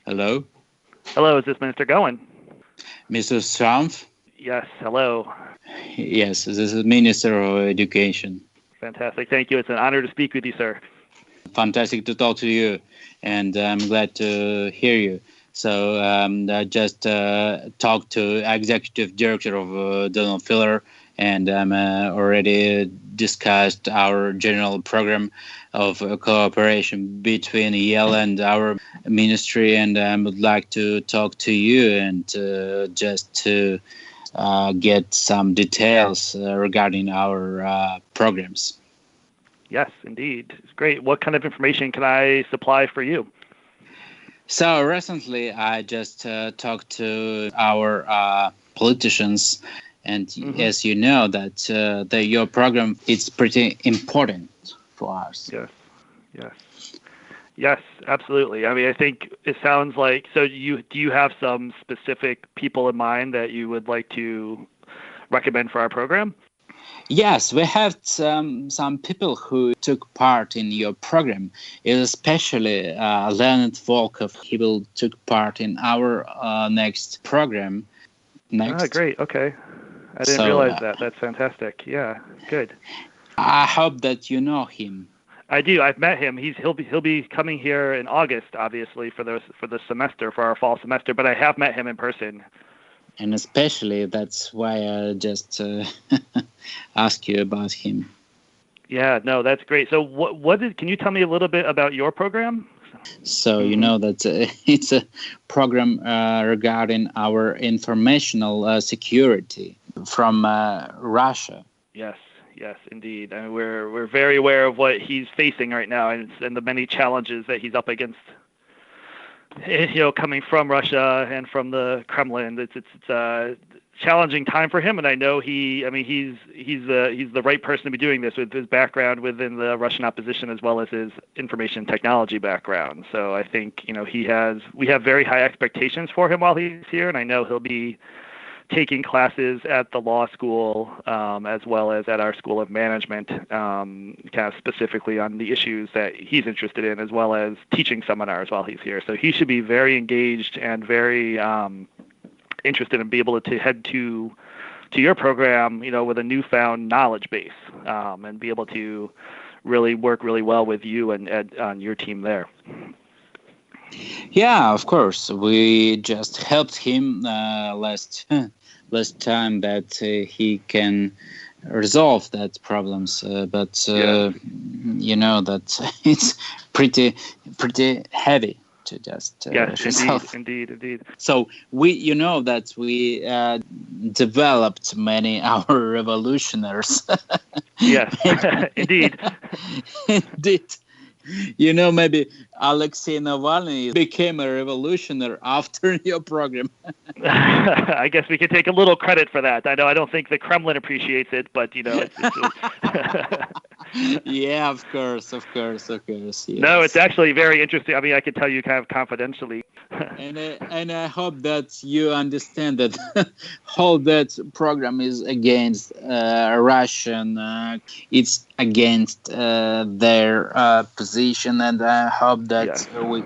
Hello, Hello, is this Minister Goen? Mr. Trump. Yes, hello. Yes, this is Minister of Education. Fantastic. Thank you. It's an honor to speak with you, sir. Fantastic to talk to you, and I'm glad to hear you. So I just talked to Executive Director of Donald Filler, and already discussed our general program of cooperation between Yale and our ministry, and I would like to talk to you and just to get some details regarding our programs. Yes, indeed. It's great. What kind of information can I supply for you? So recently, I just talked to our politicians, and as you know, that your program is pretty important for us. Yes, absolutely. I mean, I think it sounds like, do you have some specific people in mind that you would like to recommend for our program? Yes, we have some people who took part in your program, especially Leonid Volkov. He will took part in our next program. Great. Okay. I didn't realize that. That's fantastic. Yeah, good. I hope that you know him. I do. I've met him. He'll be coming here in August, obviously, for the semester, for our fall semester. But I have met him in person. And especially that's why I just ask you about him. Yeah, no, that's great. So can you tell me a little bit about your program? So you know that it's a program regarding our informational security from Russia. Yes, indeed. I mean, we're very aware of what he's facing right now and the many challenges that he's up against. Coming from Russia and from the Kremlin, it's a challenging time for him, and I know he's the right person to be doing this with his background within the Russian opposition as well as his information technology background. So I think we have very high expectations for him while he's here, and I know he'll be taking classes at the law school as well as at our School of Management, kind of specifically on the issues that he's interested in, as well as teaching seminars while he's here. So he should be very engaged and very interested and be able to head to your program, with a newfound knowledge base, and be able to really work really well with you and on your team there. Yeah, of course. We just helped him last time that he can resolve that problems. But you know that it's pretty heavy to just resolve. Indeed. So we developed many our revolutionaries. Yes, indeed. Indeed. Maybe Alexei Навальный became a revolutionary after your program. I guess we could take a little credit for that. I don't think the Kremlin appreciates it, but it's Yeah, of course. Yes. No, it's actually very interesting. I mean, I could tell you kind of confidentially. and I hope that you understand that all that program is against Russian. It's against their position, and I hope that we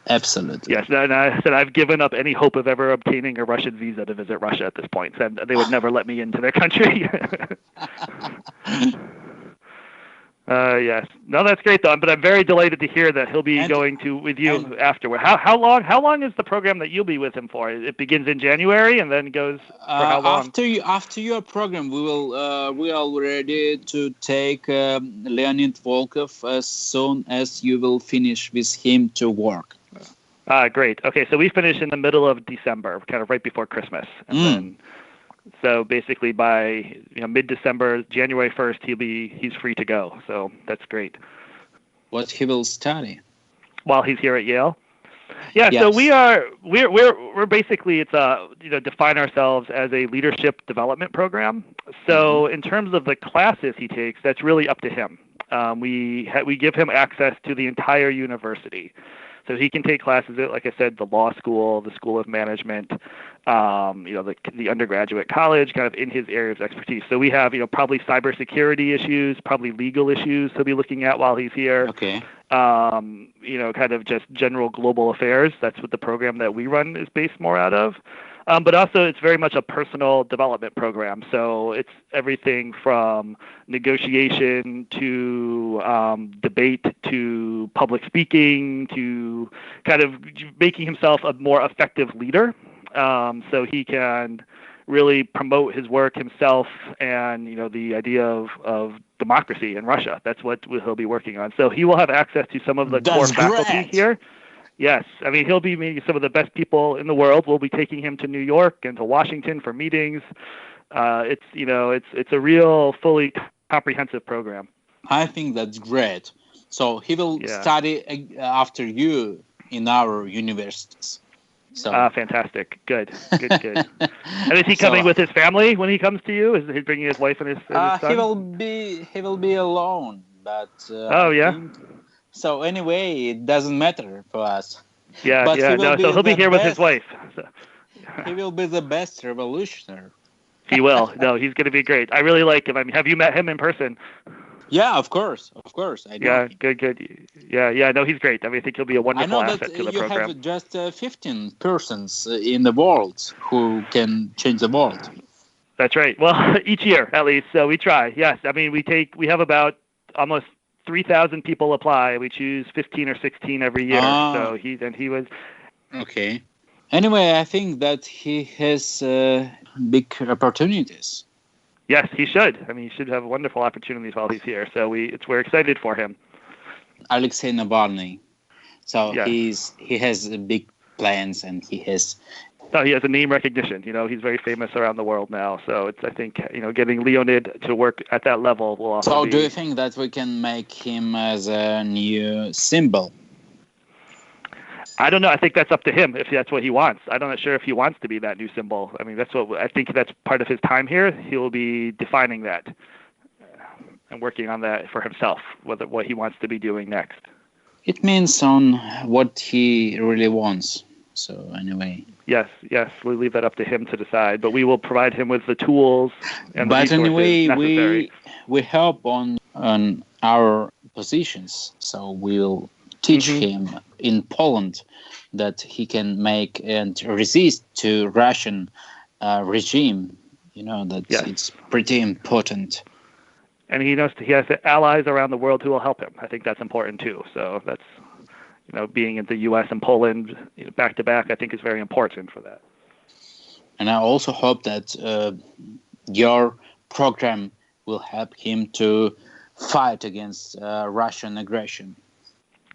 absolutely. Yes, and I said I've given up any hope of ever obtaining a Russian visa to visit Russia at this point. And they would never let me into their country. Yes. No, that's great though. But I'm very delighted to hear that he'll be going with you afterward. How long is the program that you'll be with him for? It begins in January and then goes for how long? After your program, we are ready to take Leonid Volkov as soon as you will finish with him to work. Great. Okay, so we finish in the middle of December, kind of right before Christmas, and then. So basically by mid-December, January 1st, he's free to go. So that's great. What he will study? While he's here at Yale? Yeah, yes. So we're basically define ourselves as a leadership development program. So in terms of the classes he takes, that's really up to him. We give him access to the entire university. So he can take classes at, like I said, the law school, the School of Management, the undergraduate college, kind of in his area of expertise. So we have, probably cybersecurity issues, probably legal issues he'll be looking at while he's here. Okay. kind of just general global affairs. That's what the program that we run is based more out of. But also it's very much a personal development program. So it's everything from negotiation to debate to public speaking to kind of making himself a more effective leader. So he can really promote his work himself and, the idea of democracy in Russia. That's what he'll be working on. So he will have access to some of the core faculty here. Yes. I mean, he'll be meeting some of the best people in the world. We'll be taking him to New York and to Washington for meetings. It's a real fully comprehensive program. I think that's great. So he will study after you in our universities. So fantastic. Good. And is he coming with his family when he comes to you? Is he bringing his wife and his son? He will be alone, but so anyway, it doesn't matter for us. So he'll be here with his wife. So. He will be the best revolutionary. He will. No, he's going to be great. I really like him. I mean, have you met him in person? Yeah, of course. I know. Yeah, good. Yeah. No, he's great. I mean, I think he'll be a wonderful asset to the program. I know that you have just 15 persons in the world who can change the world. That's right. Well, each year at least. So we try. Yes. I mean, we have about almost 3,000 people apply. We choose 15 or 16 every year. So he was. Okay. Anyway, I think that he has big opportunities. Yes, he should. I mean, he should have wonderful opportunities while he's here. So we're excited for him. Alexei Navalny. So he has big plans, and he has. So he has a name recognition. He's very famous around the world now. So I think getting Leonid to work at that level will also. So do you think that we can make him as a new symbol? I don't know. I think that's up to him if that's what he wants. I'm not sure if he wants to be that new symbol. I mean, I think that's part of his time here. He will be defining that and working on that for himself, what he wants to be doing next. It means on what he really wants. So anyway. Yes. We'll leave that up to him to decide. But we will provide him with the tools and the resources necessary. We help on our positions. So we'll teach him in Poland that he can make and resist to Russian regime. It's pretty important. And he knows he has allies around the world who will help him. I think that's important too. So that's, being in the U.S. and Poland back to back, I think is very important for that. And I also hope that your program will help him to fight against Russian aggression.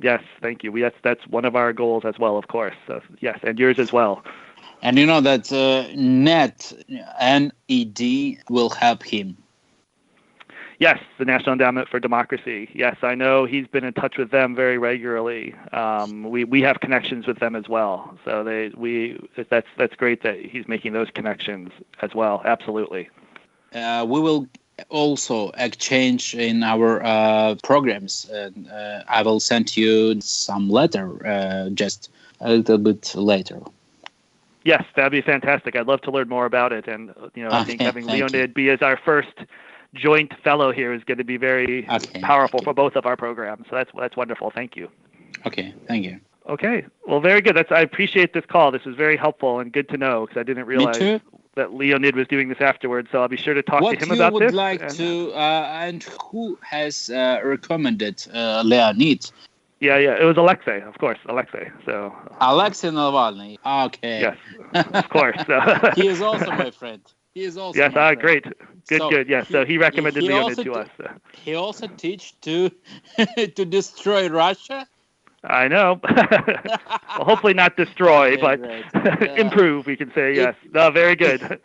Yes, thank you. That's one of our goals as well, of course. So, yes, and yours as well. And you know that NED will help him. Yes, the National Endowment for Democracy. Yes, I know he's been in touch with them very regularly. We have connections with them as well. So that's great that he's making those connections as well. Absolutely. We will also exchange in our programs. I will send you some letter just a little bit later. Yes, that'd be fantastic. I'd love to learn more about it. And I think having Leonid be as our first joint fellow here is going to be very powerful for both of our programs. So that's wonderful. Thank you. Okay, thank you. Okay, well, very good. I appreciate this call. This was very helpful and good to know because I didn't realize that Leonid was doing this afterwards. So I'll be sure to talk to him about this. What you would like to, and who has recommended Leonid? Yeah, it was Alexei, of course, Alexei. So Alexei Navalny. Okay. Yes, of course. He is also my friend. He is also yes, my friend. Great. Good. Yes, so he recommended Leonid to us. He also teach to destroy Russia. I know. Well, hopefully not destroy, but improve, we can say, yes. No, very good.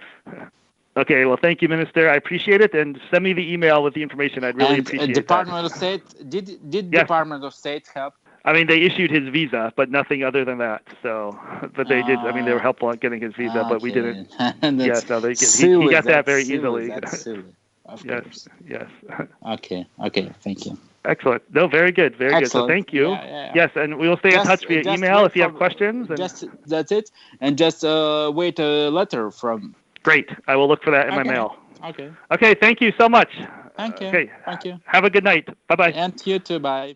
Okay, well, thank you, Minister. I appreciate it, and send me the email with the information. I'd really appreciate Department of State, did Department of State help? I mean, they issued his visa, but nothing other than that. So, but they did. I mean, they were helpful at getting his visa, but we didn't. Yes, no, he got that very easily. That's silly. Of course. Yes. Okay. Thank you. Excellent. No, very good. Very good. So thank you. Yeah. Yes, and we will stay in touch via email if you have questions. That's it. And just wait a letter from. Great. I will look for that in my mail. Okay. Okay. Thank you so much. Thank you. Okay. Thank you. Have a good night. Bye-bye. And you too. Bye.